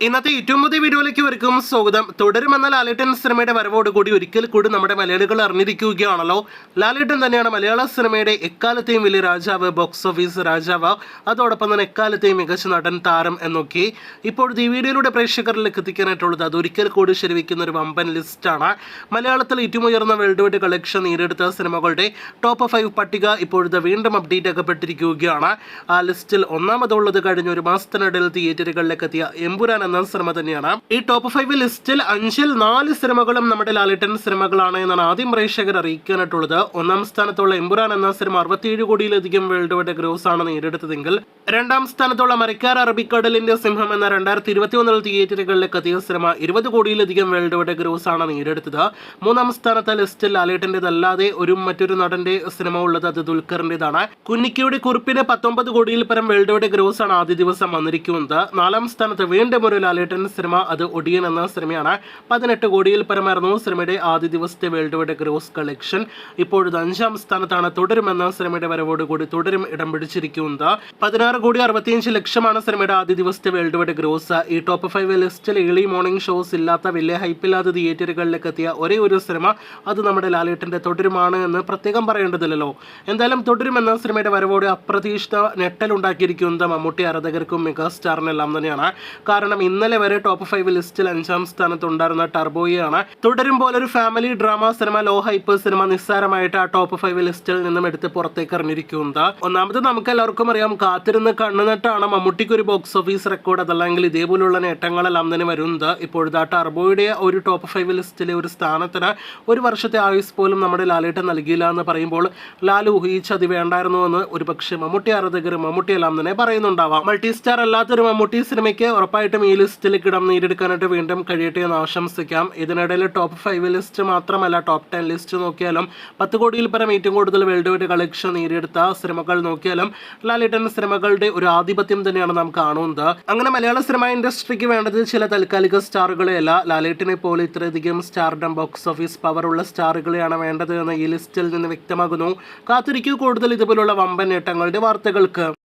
ഇന്നത്തെ ഏറ്റവും പുതിയ വീഡിയോയിലേക്ക് ഒരുക്കും സ്വാഗതം. തുടരുമെന്ന ലാലേട്ടൻ സിനിമയുടെ വരവോടുകൂടി ഒരിക്കൽ കൂടി നമ്മുടെ മലയാളികൾ അറിഞ്ഞിരിക്കുകയാണല്ലോ. ലാലേട്ടൻ തന്നെയാണ് മലയാള സിനിമയുടെ എക്കാലത്തെയും വലിയ രാജാവ്, ബോക്സ് ഓഫീസ് രാജാവ്, അതോടൊപ്പം തന്നെ എക്കാലത്തെയും മികച്ച നടൻ, താരം എന്നൊക്കെ ഇപ്പോഴത്തെ ഈ വീഡിയോയിലൂടെ പ്രേക്ഷകരിലേക്ക് എത്തിക്കാനായിട്ടുള്ളത് അതൊരിക്കൽ കൂടി ശരിവയ്ക്കുന്ന ഒരു വമ്പൻ ലിസ്റ്റാണ്. മലയാളത്തിൽ ഏറ്റവും ഉയർന്ന വേൾഡ് വൈഡ് കളക്ഷൻ നേടിയെടുത്ത സിനിമകളുടെ ടോപ്പ് 5 പട്ടിക ഇപ്പോഴത്തെ വീണ്ടും അപ്ഡേറ്റ് ആക്കപ്പെട്ടിരിക്കുകയാണ്. ആ ലിസ്റ്റിൽ ഒന്നാമതുള്ളത് കഴിഞ്ഞ ഒരു മാസത്തിനിടയിൽ തിയേറ്ററുകളിലേക്ക് എത്തിയ എമ്പുരാൻ എന്ന സിനിമ തന്നെയാണ്. ഈ ടോപ്പ് 5 ലിസ്റ്റിൽ 5ൽ 4 സിനിമകളും നമ്മുടെ ലാലേട്ടൻ സിനിമകളാണ് എന്നാണ് ആദ്യം പ്രേക്ഷകർ അറിയിക്കാനായിട്ടുള്ളത്. ഒന്നാം സ്ഥാനത്തുള്ള എമ്പുരാൻ എന്ന സിനിമ 67 കോടിയിലധികം വേൾഡ് വൈഡ് ഗ്രോസ് ആണ് നേടിയെടുത്തതെങ്കിൽ രണ്ടാം സ്ഥാനത്തുള്ള മരക്കാർ അറബിക്കടലിന്റെ സിംഹം എന്ന 2021 തിയേറ്ററുകളിലേക്ക് എത്തിയ സിനിമ 20 കോടിയിലധികം വേൾഡ് വൈഡ് ഗ്രോസ് ആണ് നേടിയെടുത്തത്. മൂന്നാം സ്ഥാനത്തെ ലിസ്റ്റിൽ ലാലേട്ടൻ്റെതല്ലാതെ മറ്റൊരു നടന്റെ സിനിമ ഉള്ളത് അത് ദുൽഖറിൻ്റെതാണ്. കുഞ്ഞിക്കയുടെ കുറിപ്പിന് 19 കോടിയിൽ പരം വേൾഡ് വൈഡ് ഗ്രോസ് ആണ് ആദ്യ ദിവസം വന്നിരിക്കുന്നത്. നാലാം സ്ഥാനത്ത് വീണ്ടും ഒരു ലാലേട്ടൻ സിനിമ, അത് ഒടിയൻ എന്ന സിനിമയാണ്. 18 കോടിയിൽ പരമായിരുന്നു സിനിമയുടെ ആദ്യ ദിവസത്തെ വേൾഡ് വൈഡ് ഗ്രോസ് കളക്ഷൻ. ഇപ്പോഴത്തെ 5ാം സ്ഥാനത്താണ് തുടരും എന്ന സിനിമയുടെ വരവോടുകൂടി തുടരും ഇടം പിടിച്ചിരിക്കുന്നത്. 16 കോടി 65 ലക്ഷമാണ് സിനിമയുടെ ആദ്യ ദിവസത്തെ വേൾഡ് വൈഡ് ഗ്രോസ്. ഈ ടോപ്പ് 5 ലിസ്റ്റിൽ ഏർലി മോർണിംഗ് ഷോസ് ഇല്ലാത്ത, വലിയ ഹൈപ്പില്ലാത്ത തിയേറ്ററുകളിലേക്ക് എത്തിയ ഒരേ ഒരു സിനിമ അത് നമ്മുടെ ലാലേട്ടൻ്റെ തുടരുമാണ് എന്ന് പ്രത്യേകം പറയേണ്ടതില്ലല്ലോ. എന്തായാലും തുടരും എന്ന സിനിമയുടെ വരവോട് അപ്രതീക്ഷിത ഞെട്ടലുണ്ടാക്കിയിരിക്കുന്നത് മമ്മൂട്ടി ആരാധകർക്കും മെഗാസ്റ്റാറിനെല്ലാം തന്നെയാണ്. കാരണം ഇന്നലെ വരെ ടോപ്പ് 5 ലിസ്റ്റിൽ 5ാം സ്ഥാനത്തുണ്ടായിരുന്ന ടർബോയാണ് തുടരും പോലൊരു family drama cinema, low hype cinema നിസ്സാരമായിട്ട് ആ ടോപ്പ് 5 ലിസ്റ്റിൽ നിന്നും എടുത്ത് പുറത്തേക്ക് എറിഞ്ഞിരിക്കുന്നത്. ഒന്നാമത് നമുക്ക് എല്ലാവർക്കും അറിയാം, കാത്തിരുന്ന് കണ്ണുനട്ടാണ് മമ്മൂട്ടിക്ക് ഒരു ബോക്സ് ഓഫീസ് റെക്കോർഡ്, അതല്ലെങ്കിൽ ഇതേപോലുള്ള നേട്ടങ്ങളെല്ലാം തന്നെ വരുന്നത്. ഇപ്പോഴത്തെ ആ ടർബോയുടെ ഒരു ടോപ്പ് 5 ലിസ്റ്റിലെ ഒരു സ്ഥാനത്തിന് ഒരു വർഷത്തെ ആയുസ് പോലും നമ്മുടെ ലാലേട്ടൻ നൽകിയില്ല എന്ന് പറയുമ്പോൾ ലാലു ഈ ചതി വേണ്ടായിരുന്നു എന്ന് ഒരുപക്ഷെ മമ്മൂട്ടി ആരാധകർ, മമ്മൂട്ടിയെല്ലാം തന്നെ പറയുന്നുണ്ടാവാം. മൾട്ടി സ്റ്റാർ അല്ലാത്തൊരു മമ്മൂട്ടി സിനിമയ്ക്ക് ഉറപ്പായിട്ടും ഈ ലിസ്റ്റിലേക്ക് ഇടം നേടിയെടുക്കാനായിട്ട് വീണ്ടും കഴിയട്ടെ എന്ന് ആശംസിക്കാം. ഇതിനിടയിൽ ടോപ്പ് 5 ലിസ്റ്റ് മാത്രമല്ല, ടോപ്പ് 10 ലിസ്റ്റ് നോക്കിയാലും 10 കോടിയിൽ പരം ഏറ്റവും കൂടുതൽ വേൾഡ് വൈഡ് കളക്ഷൻ നേടിയെടുത്ത സിനിമകൾ നോക്കിയാലും ലാലേട്ടൻ സിനിമകളുടെ ഒരു ആധിപത്യം തന്നെയാണ് നാം കാണുന്നത്. അങ്ങനെ മലയാള സിനിമ ഇൻഡസ്ട്രിക്ക് വേണ്ടത് ചില താൽക്കാലിക സ്റ്റാറുകളെയല്ല, ലാലേട്ടനെ പോലെ ഇത്രയധികം സ്റ്റാർഡം, ബോക്സ് ഓഫീസ് പവറുള്ള സ്റ്റാറുകളെയാണ് വേണ്ടത് എന്ന് ഈ ലിസ്റ്റിൽ നിന്ന് വ്യക്തമാകുന്നു. കാത്തിരിക്കൂ കൂടുതൽ ഇതുപോലുള്ള വമ്പൻ നേട്ടങ്ങളുടെ വാർത്തകൾക്ക്.